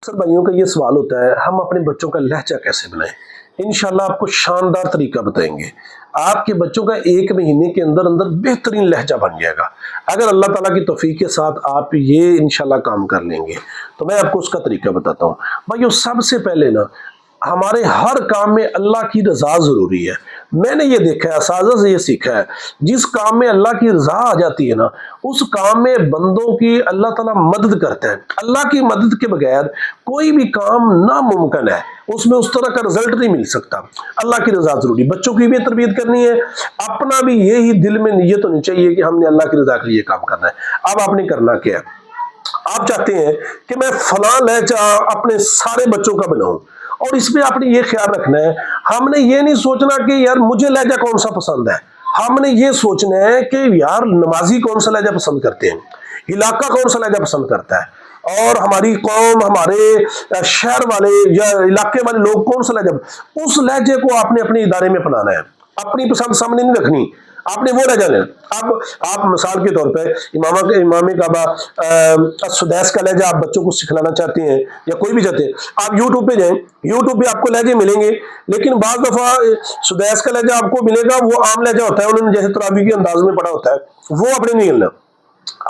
سر بھائیوں کا یہ سوال ہوتا ہے ہم اپنے بچوں کا لہجہ کیسے بنائیں؟ انشاءاللہ آپ کو شاندار طریقہ بتائیں گے. آپ کے بچوں کا 1 مہینے کے اندر اندر بہترین لہجہ بن جائے گا اگر اللہ تعالیٰ کی توفیق کے ساتھ آپ یہ انشاءاللہ کام کر لیں گے. تو میں آپ کو اس کا طریقہ بتاتا ہوں. بھائیو سب سے پہلے نا ہمارے ہر کام میں اللہ کی رضا ضروری ہے. میں نے یہ دیکھا ہے، اساتذہ سے یہ سیکھا ہے، جس کام میں اللہ کی رضا آ جاتی ہے نا اس کام میں بندوں کی اللہ تعالیٰ مدد کرتا ہے. اللہ کی مدد کے بغیر کوئی بھی کام ناممکن ہے، اس میں اس طرح کا رزلٹ نہیں مل سکتا. اللہ کی رضا ضروری، بچوں کی بھی تربیت کرنی ہے، اپنا بھی یہی دل میں نیت ہونی چاہیے کہ ہم نے اللہ کی رضا کے لیے کام کرنا ہے. اب آپ نے کرنا کیا ہے؟ آپ چاہتے ہیں کہ میں فلاں لہجہ اپنے سارے بچوں کا بناؤں، اور اس میں آپ نے یہ خیال رکھنا ہے ہم نے یہ نہیں سوچنا کہ یار مجھے لہجہ کون سا پسند ہے. ہم نے یہ سوچنا ہے کہ یار نمازی کون سا لہجہ پسند کرتے ہیں، علاقہ کون سا لہجہ پسند کرتا ہے، اور ہماری قوم، ہمارے شہر والے یا علاقے والے لوگ کون سا لہجہ، اس لہجے کو آپ نے اپنے ادارے میں اپنانا ہے. اپنی پسند سامنے نہیں رکھنی، آپ نے وہ لہجہ لینا. اب آپ مثال کے طور پہ امام کعبہ سدیس کا لہجہ آپ بچوں کو سکھلانا چاہتے ہیں یا کوئی بھی چاہتے ہیں، آپ یوٹیوب پہ جائیں، یوٹیوب پہ آپ کو لہجے ملیں گے، لیکن بعض دفعہ سدیس کا لہجہ آپ کو ملے گا وہ عام لہجہ ہوتا ہے، انہوں نے جیسے تراویح کے انداز میں پڑھا ہوتا ہے وہ آپ نے نہیں ملنا.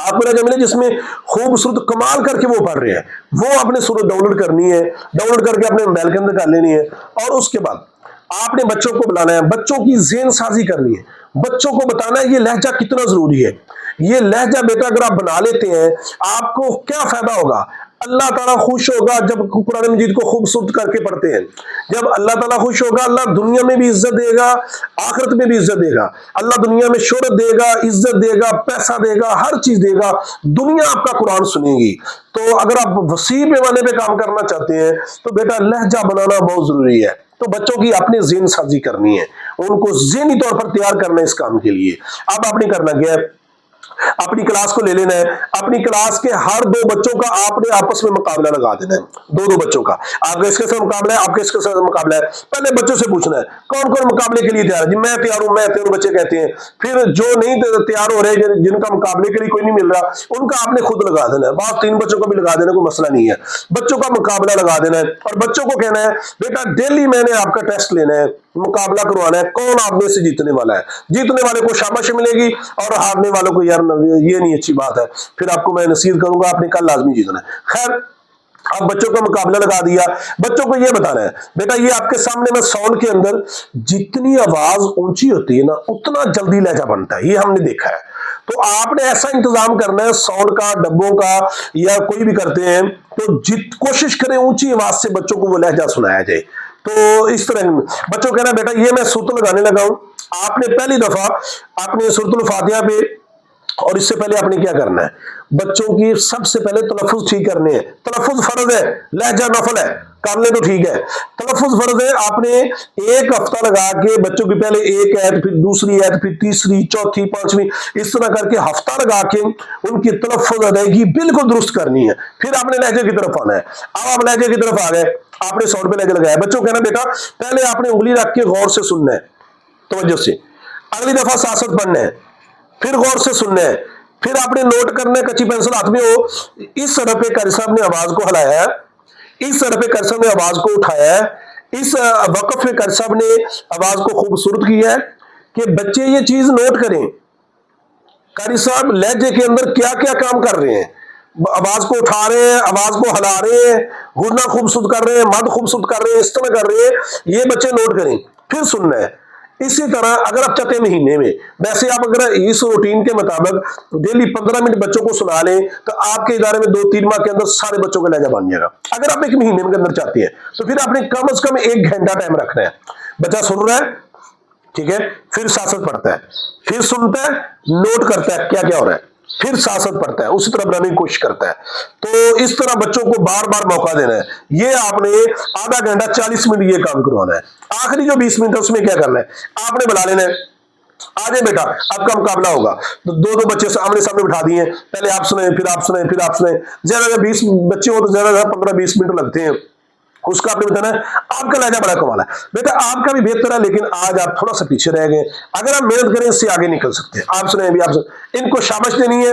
آپ کو لہجہ ملے جس میں خوبصورت کمال کر کے وہ پڑھ رہے ہیں، وہ آپ نے صورت ڈاؤن لوڈ کرنی ہے، ڈاؤن لوڈ کر کے اپنے موبائل کے اندر کر لینی ہے. اور اس کے بعد آپ نے بچوں کو بلانا ہے، بچوں کی ذہن سازی کرنی ہے، بچوں کو بتانا ہے یہ لہجہ کتنا ضروری ہے. یہ لہجہ بیٹا اگر آپ بنا لیتے ہیں آپ کو کیا فائدہ ہوگا؟ اللہ تعالیٰ خوش ہوگا جب قرآن مجید کو خوبصورت کر کے پڑھتے ہیں. جب اللہ تعالیٰ خوش ہوگا اللہ دنیا میں بھی عزت دے گا، آخرت میں بھی عزت دے گا. اللہ دنیا میں شہرت دے گا، عزت دے گا، پیسہ دے گا، ہر چیز دے گا. دنیا آپ کا قرآن سنے گی. تو اگر آپ وسیع پیمانے پہ کام کرنا چاہتے ہیں تو بیٹا لہجہ بنانا بہت ضروری ہے. تو بچوں کی اپنے ذہن سازی کرنی ہے، ان کو ذہنی طور پر تیار کرنا ہے اس کام کے لیے. اب آپ نے کرنا کیا ہے؟ اپنی کلاس کو لے لینا ہے، اپنی کلاس کے ہر 2 بچوں کا آپ نے آپس میں مقابلہ لگا دینا ہے. 2 بچوں کا آپ کا اس کے ساتھ مقابلہ ہے، آپ کے اس کے ساتھ مقابلہ ہے. پہلے بچوں سے پوچھنا ہے کون کون مقابلے کے لیے تیار ہے؟ جی میں تیار ہوں، میں تیار ہوں، بچے کہتے ہیں. پھر جو نہیں تیار ہو رہے، جن کا مقابلے کے لیے کوئی نہیں مل رہا، ان کا آپ نے خود لگا دینا ہے. بعض 3 بچوں کا بھی لگا دینا، کوئی مسئلہ نہیں ہے. بچوں کا مقابلہ لگا دینا ہے اور بچوں کو کہنا ہے بیٹا ڈیلی میں نے آپ کا ٹیسٹ لینا ہے، مقابلہ کروانا ہے، کون آپ میں سے جیتنے والا ہے. جیتنے والے کو شاباشی ملے گی اور ہارنے والوں کو یار یہ نہیں اچھی بات ہے، پھر آپ کو میں نصیحت کروں گا، آپ نے کل لازمی جیتنا ہے. خیر اب بچوں کا مقابلہ لگا دیا، بچوں کو یہ بتانا ہے بیٹا یہ آپ کے سامنے میں ساؤنڈ کے اندر جتنی آواز اونچی ہوتی ہے نا اتنا جلدی لہجہ بنتا ہے، یہ ہم نے دیکھا ہے. تو آپ نے ایسا انتظام کرنا ہے ساؤنڈ کا، ڈبوں کا یا کوئی بھی کرتے ہیں تو کوشش کریں اونچی آواز سے بچوں کو وہ لہجہ سنایا جائے. تو اس طرح بچوں کہنا بیٹا یہ میں سورت لگانے لگا ہوں. آپ نے پہلی دفعہ آپ نے سورت الفاتحہ پہ، اور اس سے پہلے آپ نے کیا کرنا ہے بچوں کی سب سے پہلے تلفظ ٹھیک کرنے ہیں. تلفظ فرض ہے، لہجہ نفل ہے، کر لیں تو ٹھیک ہے. تلفظ فرض ہے. آپ نے 1 ہفتہ لگا کے بچوں کی پہلے 1 آیت، پھر دوسری آیت، پھر تیسری، چوتھی، پانچویں، اس طرح کر کے ہفتہ لگا کے ان کی تلفظ ادائیگی بالکل درست کرنی ہے. پھر آپ نے لہجے کی طرف آنا ہے. اب آپ لہجے کی طرف آ گئے، آپ نے ساؤنڈ پہ لہجہ لگایا، بچوں کہنا بیٹا پہلے آپ نے انگلی رکھ کے غور سے سننا ہے، توجہ سے. اگلی دفعہ سیاست پڑھنا ہے، پھر غور سے سننا ہے، پھر آپ نے نوٹ کرنا ہے، کچی پینسل ہاتھ میں ہو، اس طرح پہ قاری صاحب نے آواز کو ہلایا ہے، اس طرح پہ قاری صاحب نے آواز کو اٹھایا ہے، اس وقف میں قاری صاحب نے آواز کو خوبصورت کیا ہے کہ بچے یہ چیز نوٹ کریں قاری صاحب لہجے کے اندر کیا کیا کام کر رہے ہیں. آواز کو اٹھا رہے ہیں، آواز کو ہلا رہے ہیں، غنہ خوبصورت کر رہے ہیں، مد خوبصورت کر رہے ہیں، اس طرح کر رہے ہیں، یہ بچے نوٹ کریں، پھر سننا ہے. اسی طرح اگر آپ چاہتے ہیں مہینے میں، ویسے آپ اگر اس روٹین کے مطابق ڈیلی 15 منٹ بچوں کو سنا لیں تو آپ کے ادارے میں 2-3 ماہ کے اندر سارے بچوں کا لہجہ بن جائے گا. اگر آپ 1 مہینے کے اندر چاہتے ہیں تو پھر آپ نے کم از کم 1 گھنٹہ ٹائم رکھنا ہے. بچہ سن رہا ہے، ٹھیک ہے، پھر سیاست پڑھتا ہے، پھر سنتا ہے، نوٹ کرتا ہے کیا کیا ہو رہا ہے، پھر سیاست پڑھتا ہے، اسی طرح بنانے کی کوشش کرتا ہے. تو اس طرح بچوں کو بار بار موقع دینا ہے. یہ آپ نے آدھا گھنٹہ 40 منٹ یہ کام کروانا ہے. آخری جو 20 منٹ ہے اس میں کیا کرنا ہے، آپ نے بلا لینا ہے آجے بیٹا آپ کا مقابلہ ہوگا. تو 2 بچے آمنے سامنے بٹھا دیے، پہلے آپ سنیں، پھر آپ سنیں، پھر آپ سنیں. زیادہ 20 بچے ہو تو زیادہ 15-20 منٹ لگتے ہیں. اس کا آپ نے بتانا ہے آپ کا لہجہ بڑا کمال ہے بیٹا، آپ کا بھی بہتر ہے لیکن آج آپ تھوڑا سا پیچھے رہ گئے، اگر آپ محنت کریں اس سے آگے نکل سکتے ہیں. آپ سنیں بھی، آپ سنیں، ان کو شاباش دینی ہے،